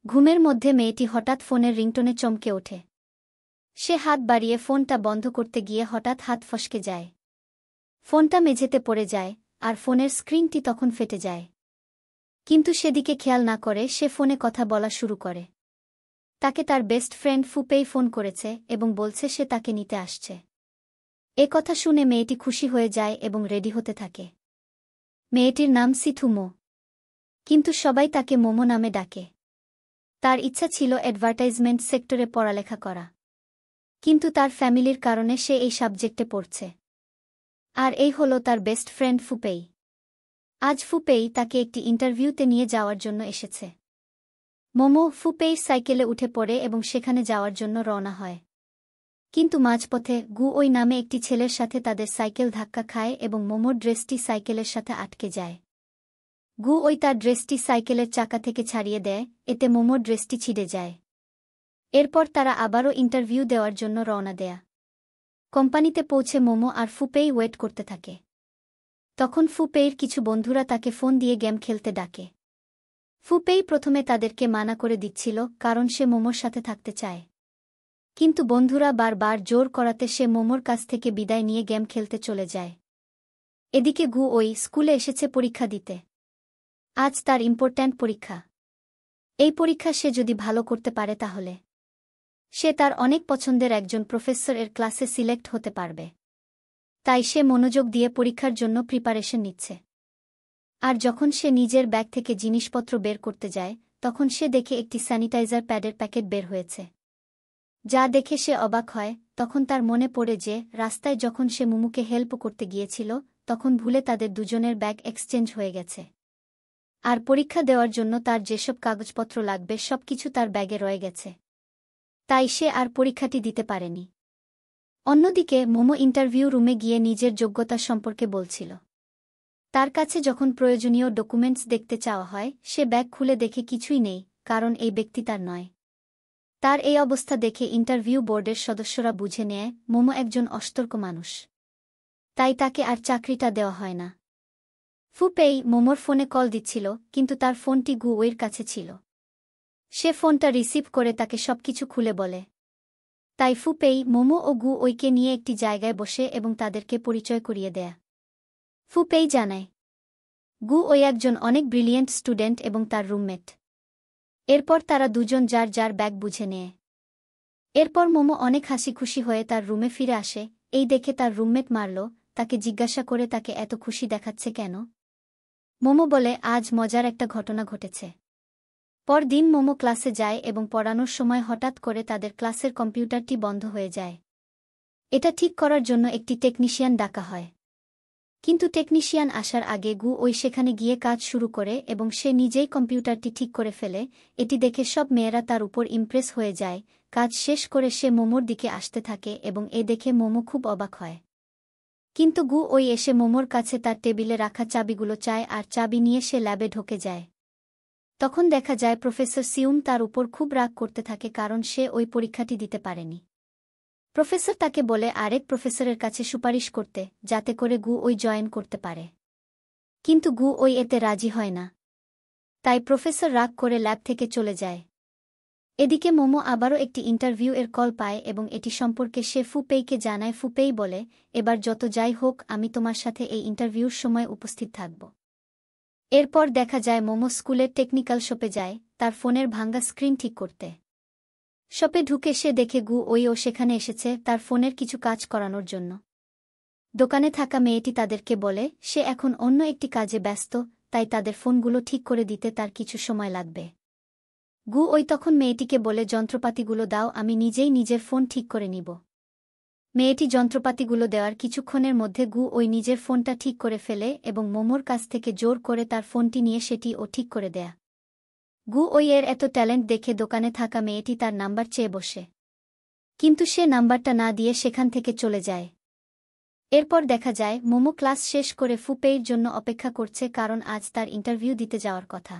ঘুমের মধ্যে মেয়েটি হঠাৎ ফোনের রিংটোনে চমকে ওঠে। সে হাত বাড়িয়ে ফোনটা বন্ধ করতে গিয়ে হঠাৎ হাত ফসকে যায়। ফোনটা মেঝেতে পড়ে যায়, আর ফোনের স্ক্রিনটি তখন ফেটে যায়। কিন্তু সেদিকে খেয়াল না করে সে ফোনে কথা বলা শুরু করে। তাকে তার বেস্ট ফ্রেন্ড ফুপেই ফোন করেছে এবং বলছে সে তাকে নিতে আসছে। এ কথা শুনে মেয়েটি খুশি হয়ে যায় এবং রেডি হতে থাকে। মেয়েটির নাম সিথুমো, কিন্তু সবাই তাকে মোমো নামে ডাকে। তার ইচ্ছা ছিল অ্যাডভার্টাইজমেন্ট সেক্টরে পড়ালেখা করা, কিন্তু তার ফ্যামিলির কারণে সে এই সাবজেক্টে পড়ছে। আর এই হল তার বেস্ট ফ্রেন্ড ফুপেই। আজ ফুপেই তাকে একটি ইন্টারভিউতে নিয়ে যাওয়ার জন্য এসেছে। মোমো ফুপেইর সাইকেলে উঠে পড়ে এবং সেখানে যাওয়ার জন্য রওনা হয়। কিন্তু মাঝপথে গুওই নামে একটি ছেলের সাথে তাদের সাইকেল ধাক্কা খায় এবং মোমোর ড্রেসটি সাইকেলের সাথে আটকে যায়। গুওই তার ড্রেসটি সাইকেলের চাকা থেকে ছাড়িয়ে দেয়, এতে মোমোর ড্রেসটি ছিঁড়ে যায়। এরপর তারা আবারও ইন্টারভিউ দেওয়ার জন্য রওনা দেয়া। কোম্পানিতে পৌঁছে মোমো আর ফুপেই ওয়েট করতে থাকে। তখন ফুপেইর কিছু বন্ধুরা তাকে ফোন দিয়ে গেম খেলতে ডাকে। ফুপেই প্রথমে তাদেরকে মানা করে দিচ্ছিল, কারণ সে মোমোর সাথে থাকতে চায়। কিন্তু বন্ধুরা বারবার জোর করাতে সে মোমোর কাছ থেকে বিদায় নিয়ে গেম খেলতে চলে যায়। এদিকে গুওই স্কুলে এসেছে পরীক্ষা দিতে। আজ তার ইম্পর্ট্যান্ট পরীক্ষা। এই পরীক্ষা সে যদি ভালো করতে পারে তাহলে সে তার অনেক পছন্দের একজন প্রফেসর এর ক্লাসে সিলেক্ট হতে পারবে। তাই সে মনোযোগ দিয়ে পরীক্ষার জন্য প্রিপারেশন নিচ্ছে। আর যখন সে নিজের ব্যাগ থেকে জিনিসপত্র বের করতে যায়, তখন সে দেখে একটি স্যানিটাইজার প্যাডের প্যাকেট বের হয়েছে। যা দেখে সে অবাক হয়। তখন তার মনে পড়ে যে রাস্তায় যখন সে মুমুকে হেল্প করতে গিয়েছিল, তখন ভুলে তাদের দুজনের ব্যাগ এক্সচেঞ্জ হয়ে গেছে। আর পরীক্ষা দেওয়ার জন্য তার যেসব কাগজপত্র লাগবে সবকিছু তার ব্যাগে রয়ে গেছে। তাই সে আর পরীক্ষাটি দিতে পারেনি। অন্যদিকে মোমো ইন্টারভিউ রুমে গিয়ে নিজের যোগ্যতা সম্পর্কে বলছিল। তার কাছে যখন প্রয়োজনীয় ডকুমেন্টস দেখতে চাওয়া হয়, সে ব্যাগ খুলে দেখে কিছুই নেই, কারণ এই ব্যক্তি তার নয়। তার এই অবস্থা দেখে ইন্টারভিউ বোর্ডের সদস্যরা বুঝে নেয় মোমো একজন অসতর্ক মানুষ। তাই তাকে আর চাকরিটা দেওয়া হয় না। ফুপেই মোমোর ফোনে কল দিচ্ছিল, কিন্তু তার ফোনটি গুওইর কাছে ছিল। সে ফোনটা রিসিভ করে তাকে সবকিছু খুলে বলে। তাই ফুপেই মোমো ও গুওইকে নিয়ে একটি জায়গায় বসে এবং তাদেরকে পরিচয় করিয়ে দেয়। ফুপেই জানায় গুওই একজন অনেক ব্রিলিয়েন্ট স্টুডেন্ট এবং তার রুমমেট। এরপর তারা দুজন যার যার ব্যাগ বুঝে নেয়। এরপর মোমো অনেক হাসি খুশি হয়ে তার রুমে ফিরে আসে। এই দেখে তার রুমমেট মারল তাকে জিজ্ঞাসা করে তাকে এত খুশি দেখাচ্ছে কেন। মোমো বলে আজ মজার একটা ঘটনা ঘটেছে। পরদিন মোমো ক্লাসে যায় এবং পড়ানোর সময় হঠাৎ করে তাদের ক্লাসের কম্পিউটারটি বন্ধ হয়ে যায়। এটা ঠিক করার জন্য একটি টেকনিশিয়ান ডাকা হয়। কিন্তু টেকনিশিয়ান আসার আগে গুওই সেখানে গিয়ে কাজ শুরু করে এবং সে নিজেই কম্পিউটারটি ঠিক করে ফেলে। এটি দেখে সব মেয়েরা তার উপর ইমপ্রেস হয়ে যায়। কাজ শেষ করে সে মোমোর দিকে আসতে থাকে এবং এ দেখে মোমো খুব অবাক হয়। কিন্তু গুওই এসে মোমোর কাছে তার টেবিলে রাখা চাবিগুলো চায় আর চাবি নিয়ে সে ল্যাবে ঢোকে যায়। তখন দেখা যায় প্রফেসর সিউম তার উপর খুব রাগ করতে থাকে, কারণ সে ওই পরীক্ষাটি দিতে পারেনি। প্রফেসর তাকে বলে আরেক প্রফেসরের কাছে সুপারিশ করতে, যাতে করে গুওই জয়েন করতে পারে। কিন্তু গুওই এতে রাজি হয় না। তাই প্রফেসর রাগ করে ল্যাব থেকে চলে যায়। এদিকে মোমো আবারও একটি ইন্টারভিউ এর কল পায় এবং এটি সম্পর্কে সে ফুপেইকে জানায়। ফুপেই বলে, এবার যত যাই হোক আমি তোমার সাথে এই ইন্টারভিউর সময় উপস্থিত থাকব। এরপর দেখা যায় মোমো স্কুলের টেকনিক্যাল শপে যায় তার ফোনের ভাঙ্গা স্ক্রিন ঠিক করতে। শপে ঢুকে সে দেখে গুওইও সেখানে এসেছে তার ফোনের কিছু কাজ করানোর জন্য। দোকানে থাকা মেয়েটি তাদেরকে বলে সে এখন অন্য একটি কাজে ব্যস্ত, তাই তাদের ফোনগুলো ঠিক করে দিতে তার কিছু সময় লাগবে। গুওই তখন মেয়েটিকে বলে যন্ত্রপাতিগুলো দাও, আমি নিজেই নিজের ফোন ঠিক করে নিব। মেয়েটি যন্ত্রপাতিগুলো দেওয়ার কিছুক্ষণের মধ্যে গুওই নিজের ফোনটা ঠিক করে ফেলে এবং মোমোর কাছ থেকে জোর করে তার ফোনটি নিয়ে সেটিও ঠিক করে দেয়া। গুওই এর এত ট্যালেন্ট দেখে দোকানে থাকা মেয়েটি তার নাম্বার চেয়ে বসে, কিন্তু সে নাম্বারটা না দিয়ে সেখান থেকে চলে যায়। এরপর দেখা যায় মোমো ক্লাস শেষ করে ফুপেইর জন্য অপেক্ষা করছে, কারণ আজ তার ইন্টারভিউ দিতে যাওয়ার কথা।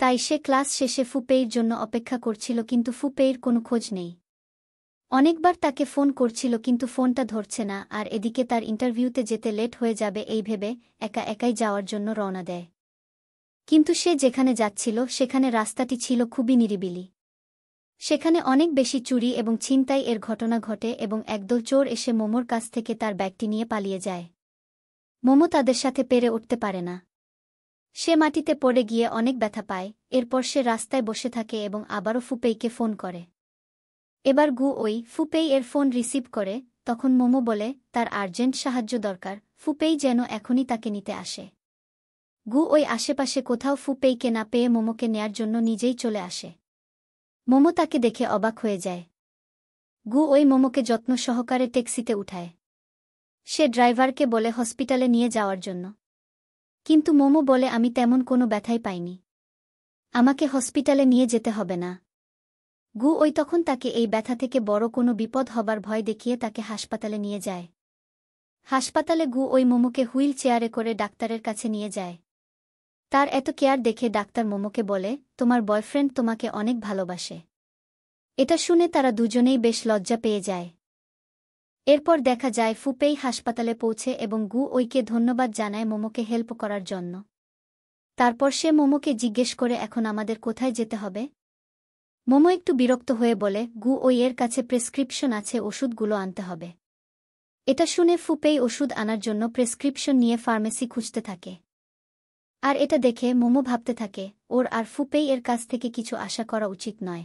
তাই সে ক্লাস শেষে ফুপেইর জন্য অপেক্ষা করছিল, কিন্তু ফুপেইর কোনো খোঁজ নেই। অনেকবার তাকে ফোন করছিল কিন্তু ফোনটা ধরছে না। আর এদিকে তার ইন্টারভিউতে যেতে লেট হয়ে যাবে এই ভেবে একা একাই যাওয়ার জন্য রওনা দেয়। কিন্তু সে যেখানে যাচ্ছিল সেখানে রাস্তাটি ছিল খুবই নিরিবিলি। সেখানে অনেক বেশি চুরি এবং ছিনতাই এর ঘটনা ঘটে এবং একদল চোর এসে মোমোর কাছ থেকে তার ব্যাগটি নিয়ে পালিয়ে যায়। মোমো তাদের সাথে পেরে উঠতে পারে না। সে মাটিতে পড়ে গিয়ে অনেক ব্যথা পায়। এরপর সে রাস্তায় বসে থাকে এবং আবারও ফুপেইকে ফোন করে। এবার গু ওই ফুপেই এর ফোন রিসিভ করে। তখন মোমো বলে তার আর্জেন্ট সাহায্য দরকার, ফুপেই যেন এখনই তাকে নিতে আসে। গু ওই আশেপাশে কোথাও ফুপেইকে না পেয়ে মোমোকে নেয়ার জন্য নিজেই চলে আসে। মোমো তাকে দেখে অবাক হয়ে যায়। গু ওই মোমোকে যত্ন সহকারে ট্যাক্সিতে উঠায়। সে ড্রাইভারকে বলে হসপিটালে নিয়ে যাওয়ার জন্য। কিন্তু মোমো বলে আমি তেমন কোনো ব্যথাই পাইনি। আমাকে হসপিটালে নিয়ে যেতে হবে না। গু ওই তখন তাকে এই ব্যথা থেকে বড় কোনো বিপদ হবার ভয় দেখিয়ে তাকে হাসপাতালে নিয়ে যায়। হাসপাতালে গু ওই মোমোকে হুইল চেয়ারে করে ডাক্তারের কাছে নিয়ে যায়। তার এত কেয়ার দেখে ডাক্তার মোমোকে বলে, তোমার বয়ফ্রেন্ড তোমাকে অনেক ভালোবাসে। এটা শুনে তারা দুজনেই বেশ লজ্জা পেয়ে যায়। এরপর দেখা যায় ফুপেই হাসপাতালে পৌঁছে এবং গু ওইকে ধন্যবাদ জানায় মোমোকে হেল্প করার জন্য। তারপর সে মোমোকে জিজ্ঞেস করে এখন আমাদের কোথায় যেতে হবে। মোমো একটু বিরক্ত হয়ে বলে গু ওই এর কাছে প্রেসক্রিপশন আছে, ওষুধগুলো আনতে হবে। এটা শুনে ফুপেই ওষুধ আনার জন্য প্রেসক্রিপশন নিয়ে ফার্মেসি খুঁজতে থাকে। আর এটা দেখে মোমো ভাবতে থাকে ওর আর ফুপেই এর কাছ থেকে কিছু আশা করা উচিত নয়।